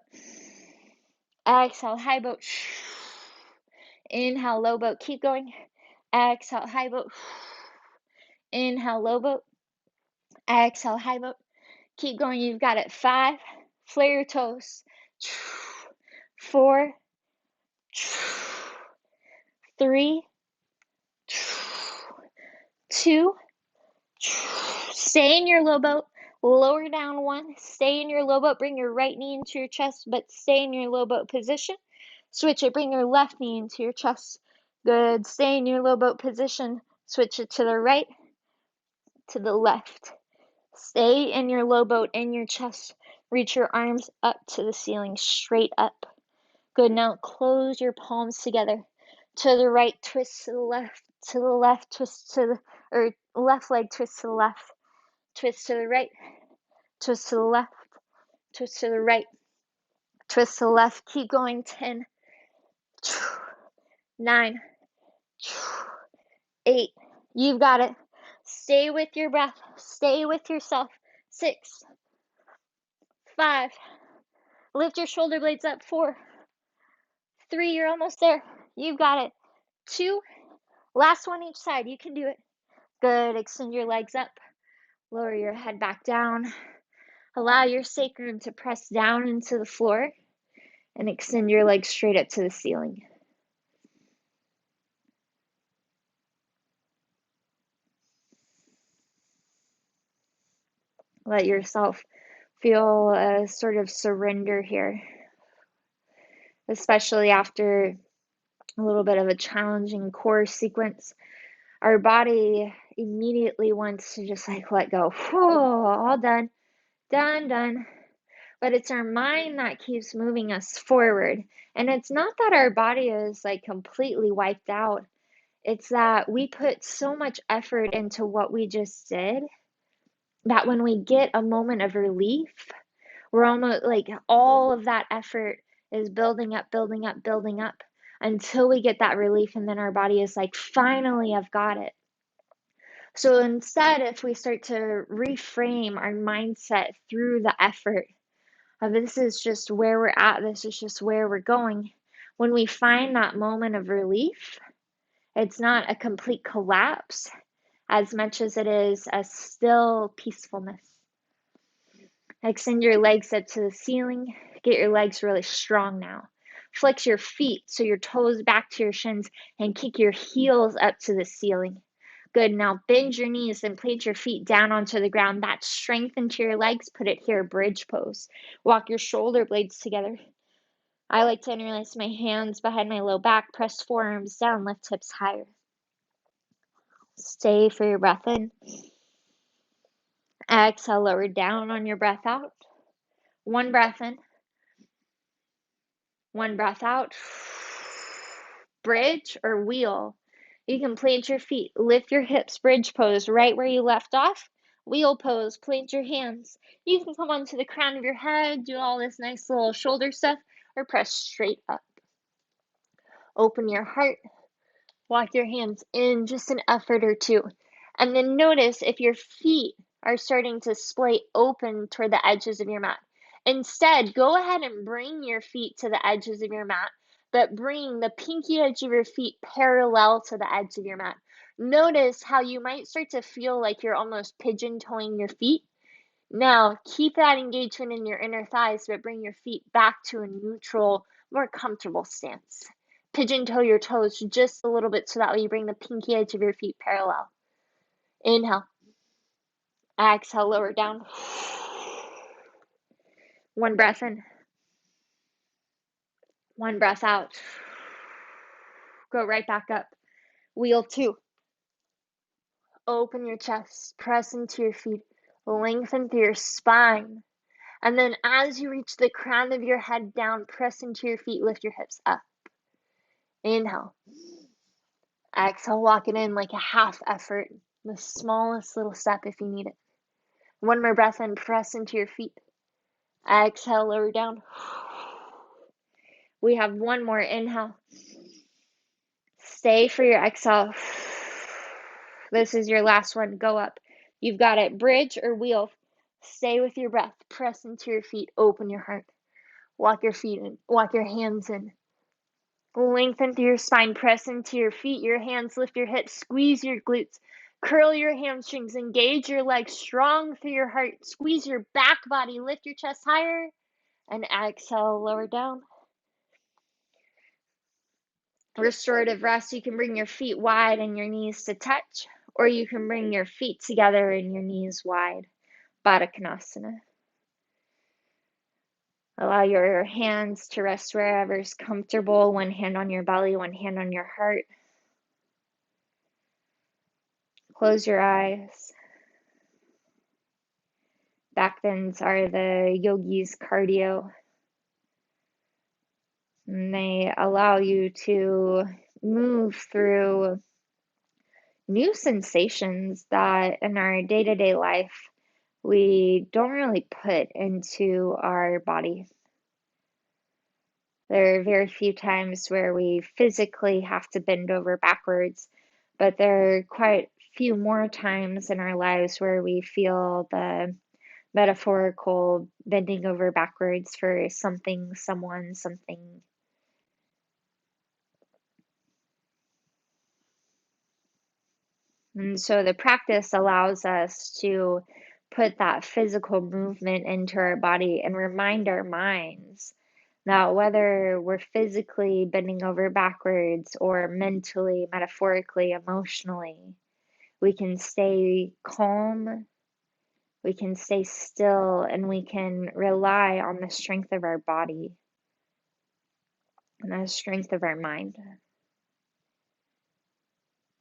Exhale, high boat. Inhale, low boat. Keep going. Exhale, high boat. Inhale, low boat. Exhale, high boat. Keep going. You've got it. 5. Flare your toes. 4. 3. 2. Stay in your low boat. Lower down 1. Stay in your low boat. Bring your right knee into your chest, but stay in your low boat position. Switch it. Bring your left knee into your chest. Good. Stay in your low boat position. Switch it to the right, to the left. Stay in your low boat in your chest. Reach your arms up to the ceiling, straight up. Good. Now close your palms together. To the right, twist to the left, twist to the, or left leg, twist to the left, twist to the right, twist to the left, twist to the right, twist to the left. Keep going. 10, 9, 8. You've got it. Stay with your breath. Stay with yourself. 6, 5. Lift your shoulder blades up. 4, 3. You're almost there. You've got it. 2. Last one each side. You can do it. Good. Extend your legs up. Lower your head back down. Allow your sacrum to press down into the floor and extend your legs straight up to the ceiling. Let yourself feel a sort of surrender here, especially after a little bit of a challenging core sequence, our body immediately wants to just like let go. Whew, all done, done, done. But it's our mind that keeps moving us forward. And it's not that our body is like completely wiped out, it's that we put so much effort into what we just did that when we get a moment of relief, we're almost like all of that effort is building up, building up, building up until we get that relief. And then our body is like, finally, I've got it. So instead, if we start to reframe our mindset through the effort of this is just where we're at, this is just where we're going, when we find that moment of relief, it's not a complete collapse as much as it is a still peacefulness. Extend your legs up to the ceiling. Get your legs really strong now. Flex your feet so your toes back to your shins and kick your heels up to the ceiling. Good. Now bend your knees and plant your feet down onto the ground. That strength into your legs. Put it here, bridge pose. Walk your shoulder blades together. I like to interlace my hands behind my low back. Press forearms down. Lift hips higher. Stay for your breath in. Exhale, lower down on your breath out. One breath in. One breath out. Bridge or wheel. You can plant your feet, lift your hips, bridge pose right where you left off. Wheel pose, plant your hands. You can come onto the crown of your head, do all this nice little shoulder stuff, or press straight up. Open your heart. Walk your hands in just an effort or two. And then notice if your feet are starting to splay open toward the edges of your mat. Instead, go ahead and bring your feet to the edges of your mat, but bring the pinky edge of your feet parallel to the edge of your mat. Notice how you might start to feel like you're almost pigeon toeing your feet. Now, keep that engagement in your inner thighs, but bring your feet back to a neutral, more comfortable stance. Pigeon toe your toes just a little bit so that way you bring the pinky edge of your feet parallel. Inhale. Exhale, lower down. One breath in. One breath out. Go right back up. Wheel two. Open your chest. Press into your feet. Lengthen through your spine. And then as you reach the crown of your head down, press into your feet. Lift your hips up. Inhale. Exhale, walk it in like a half effort. The smallest little step if you need it. One more breath in, press into your feet. Exhale, lower down. We have one more inhale. Stay for your exhale. This is your last one. Go up. You've got it. Bridge or wheel. Stay with your breath. Press into your feet. Open your heart. Walk your feet in. Walk your hands in. Lengthen through your spine. Press into your feet. Your hands lift your hips. Squeeze your glutes. Curl your hamstrings. Engage your legs strong through your heart. Squeeze your back body. Lift your chest higher. And exhale, lower down. Restorative rest. You can bring your feet wide and your knees to touch, or you can bring your feet together and your knees wide. Baddha Konasana. Allow your hands to rest wherever is comfortable. One hand on your belly, one hand on your heart. Close your eyes. Back bends are the yogi's cardio. And they allow you to move through new sensations that in our day-to-day life we don't really put into our body. There are very few times where we physically have to bend over backwards, but there are quite few more times in our lives where we feel the metaphorical bending over backwards for something, someone, something. And so the practice allows us to put that physical movement into our body and remind our minds that whether we're physically bending over backwards or mentally, metaphorically, emotionally, we can stay calm, we can stay still, and we can rely on the strength of our body and the strength of our mind.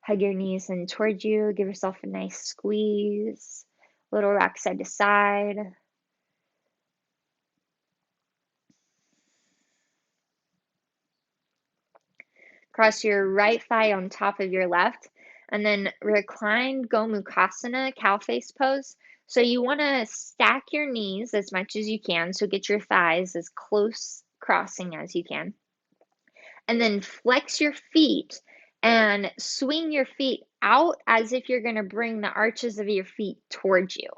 Hug your knees in towards you. Give yourself a nice squeeze. Little rock side to side. Cross your right thigh on top of your left, and then reclined Gomukhasana, cow face pose. So you want to stack your knees as much as you can, so get your thighs as close crossing as you can. And then flex your feet and swing your feet out as if you're going to bring the arches of your feet towards you.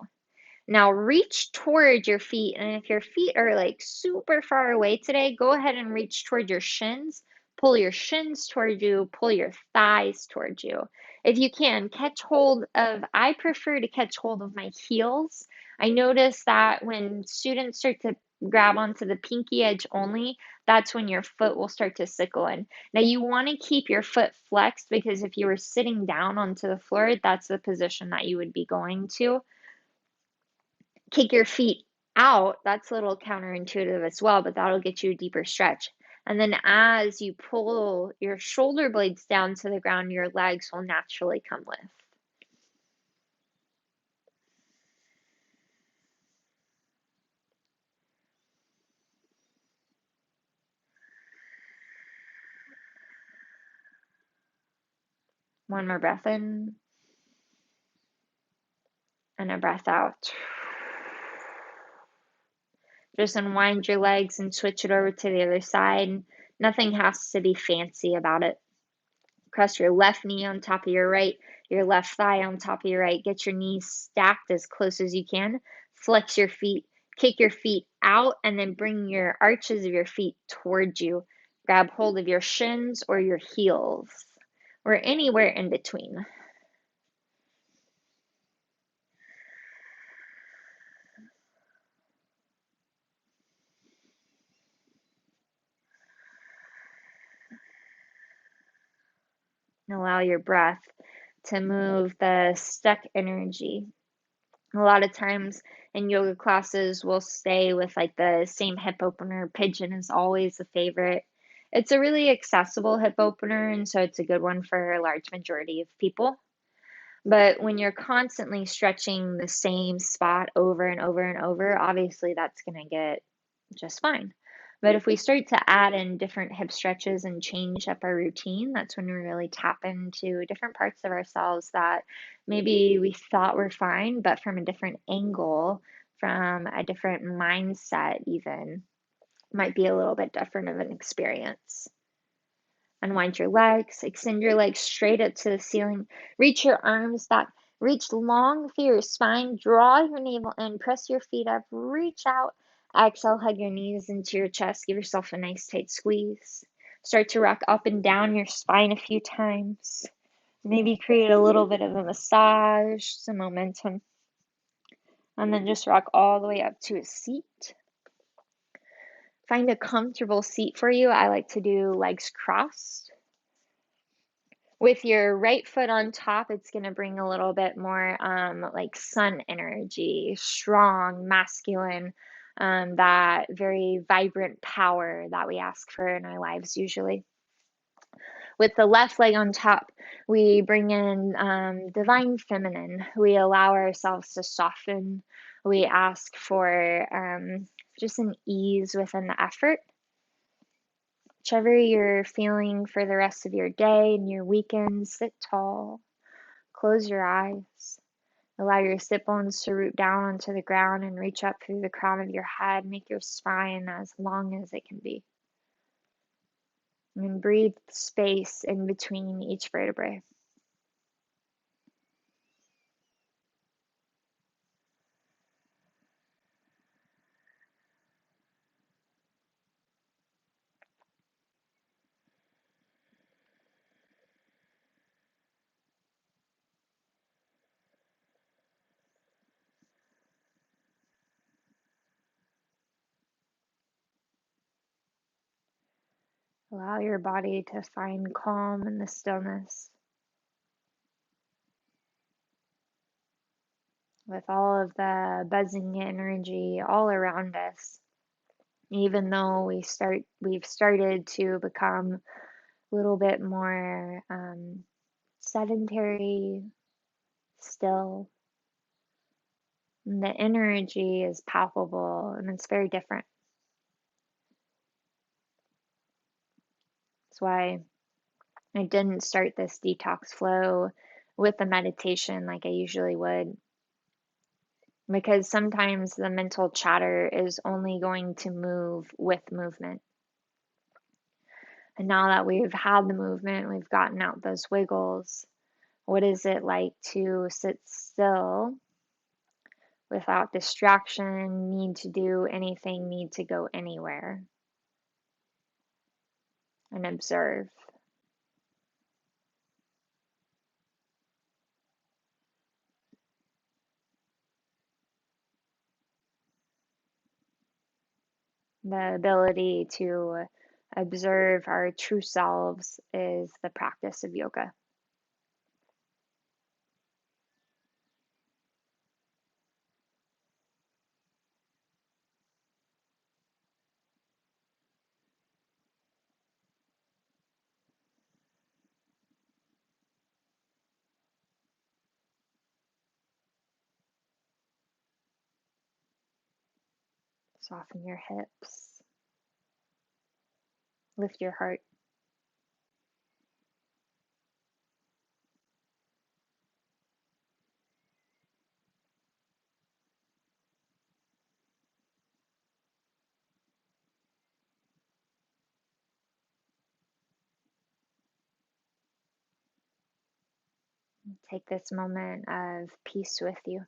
Now reach toward your feet, and if your feet are like super far away today, go ahead and reach toward your shins. Pull your shins toward you, pull your thighs toward you. If you can, catch hold of, I prefer to catch hold of my heels. I notice that when students start to grab onto the pinky edge only, that's when your foot will start to sickle in. Now you want to keep your foot flexed because if you were sitting down onto the floor, that's the position that you would be going to. Kick your feet out. That's a little counterintuitive as well, but that'll get you a deeper stretch. And then as you pull your shoulder blades down to the ground, your legs will naturally come lift. One more breath in and a breath out. Just unwind your legs and switch it over to the other side. Nothing has to be fancy about it. Cross your left knee on top of your left thigh on top of your right. Get your knees stacked as close as you can. Flex your feet, kick your feet out, and then bring your arches of your feet towards you. Grab hold of your shins or your heels, or anywhere in between. And allow your breath to move the stuck energy. A lot of times in yoga classes, we'll stay with like the same hip opener. Pigeon is always a favorite. It's a really accessible hip opener, and so it's a good one for a large majority of people. But when you're constantly stretching the same spot over and over and over, obviously that's going to get just fine. But if we start to add in different hip stretches and change up our routine, that's when we really tap into different parts of ourselves that maybe we thought were fine, but from a different angle, from a different mindset, even might be a little bit different of an experience. Unwind your legs, extend your legs straight up to the ceiling, reach your arms back, reach long through your spine, draw your navel in, press your feet up, reach out. Exhale, hug your knees into your chest, give yourself a nice tight squeeze. Start to rock up and down your spine a few times. Maybe create a little bit of a massage, some momentum. And then just rock all the way up to a seat. Find a comfortable seat for you. I like to do legs crossed. With your right foot on top, it's going to bring a little bit more like sun energy, strong, masculine, that very vibrant power that we ask for in our lives usually. With the left leg on top, we bring in divine feminine. We allow ourselves to soften. We ask for just an ease within the effort. Whichever you're feeling for the rest of your day and your weekend, sit tall, close your eyes, allow your sit bones to root down onto the ground and reach up through the crown of your head. Make your spine as long as it can be. And breathe space in between each vertebrae. Allow your body to find calm in the stillness. With all of the buzzing energy all around us, even though we've started to become a little bit more sedentary, still. And the energy is palpable and it's very different. That's why I didn't start this detox flow with a meditation like I usually would, because sometimes the mental chatter is only going to move with movement. And now that we've had the movement, we've gotten out those wiggles, what is it like to sit still without distraction, need to do anything, need to go anywhere, and observe? The ability to observe our true selves is the practice of yoga. Soften your hips, lift your heart. Take this moment of peace with you.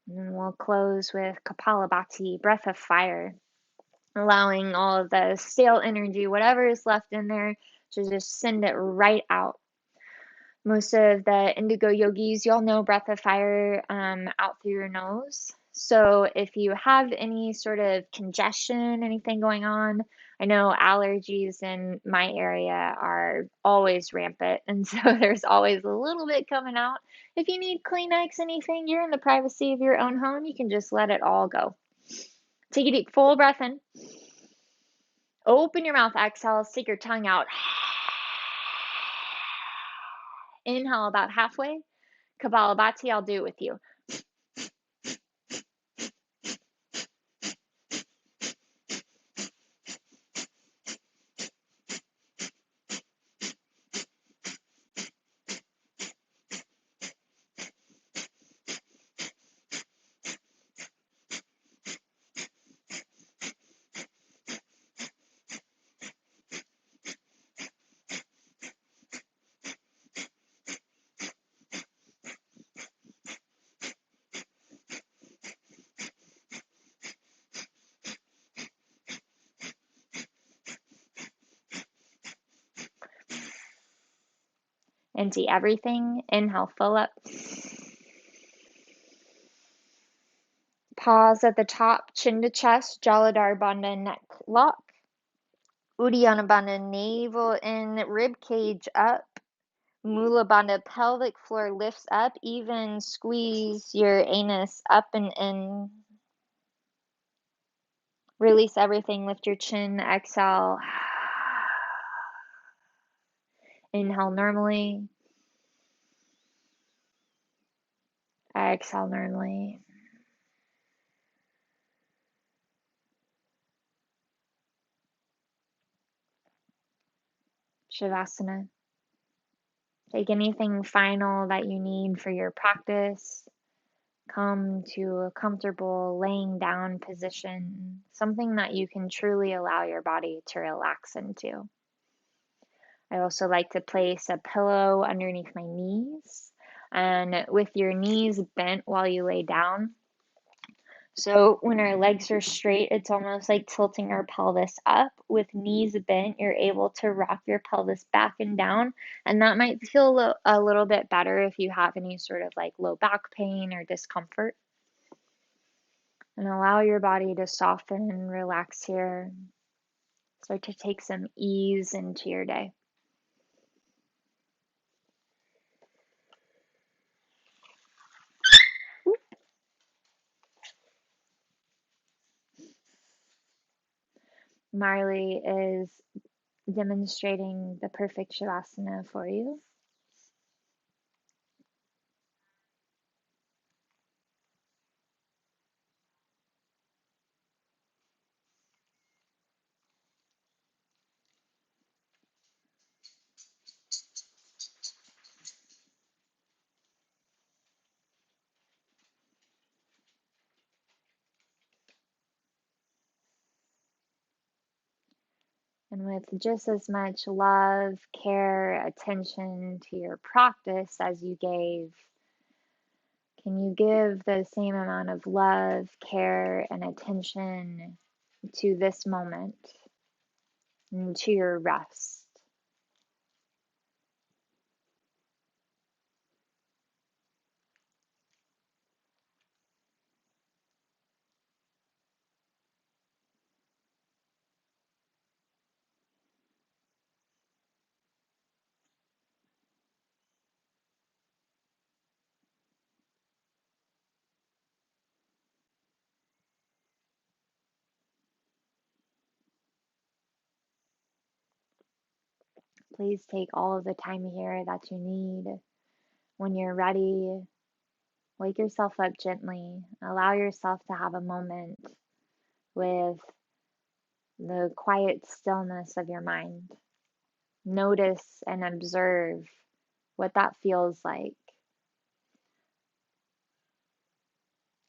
And then we'll close with Kapalabhati, breath of fire, allowing all of the stale energy, whatever is left in there, to just send it right out. Most of the indigo yogis, y'all know breath of fire out through your nose. So if you have any sort of congestion, anything going on, I know allergies in my area are always rampant, and so there's always a little bit coming out. If you need Kleenex, anything, you're in the privacy of your own home, you can just let it all go. Take a deep, full breath in. Open your mouth, exhale, stick your tongue out. Inhale about halfway. Kapalabhati, I'll do it with you. Empty everything. Inhale, fill up. Pause at the top, chin to chest, Jaladhar Bandha, neck lock. Uddiyana Bandha, navel in, rib cage up. Mula Bandha, pelvic floor lifts up. Even squeeze your anus up and in. Release everything, lift your chin, exhale. Inhale normally. Exhale normally. Shavasana. Take anything final that you need for your practice. Come to a comfortable laying down position, something that you can truly allow your body to relax into. I also like to place a pillow underneath my knees and with your knees bent while you lay down. So when our legs are straight, it's almost like tilting our pelvis up. With knees bent, you're able to rock your pelvis back and down, and that might feel a little bit better if you have any sort of like low back pain or discomfort. And allow your body to soften and relax here. Start to take some ease into your day. Marley is demonstrating the perfect Shavasana for you. And with just as much love, care, attention to your practice as you gave, can you give the same amount of love, care, and attention to this moment and to your rest? Please take all of the time here that you need. When you're ready, wake yourself up gently. Allow yourself to have a moment with the quiet stillness of your mind. Notice and observe what that feels like.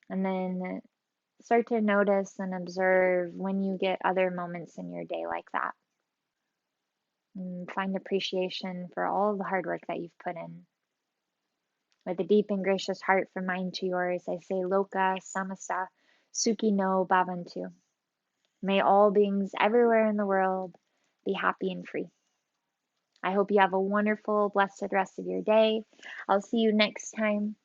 And then start to notice and observe when you get other moments in your day like that. And find appreciation for all the hard work that you've put in. With a deep and gracious heart from mine to yours, I say Loka Samasta Suki no Bhavantu. May all beings everywhere in the world be happy and free. I hope you have a wonderful, blessed rest of your day. I'll see you next time.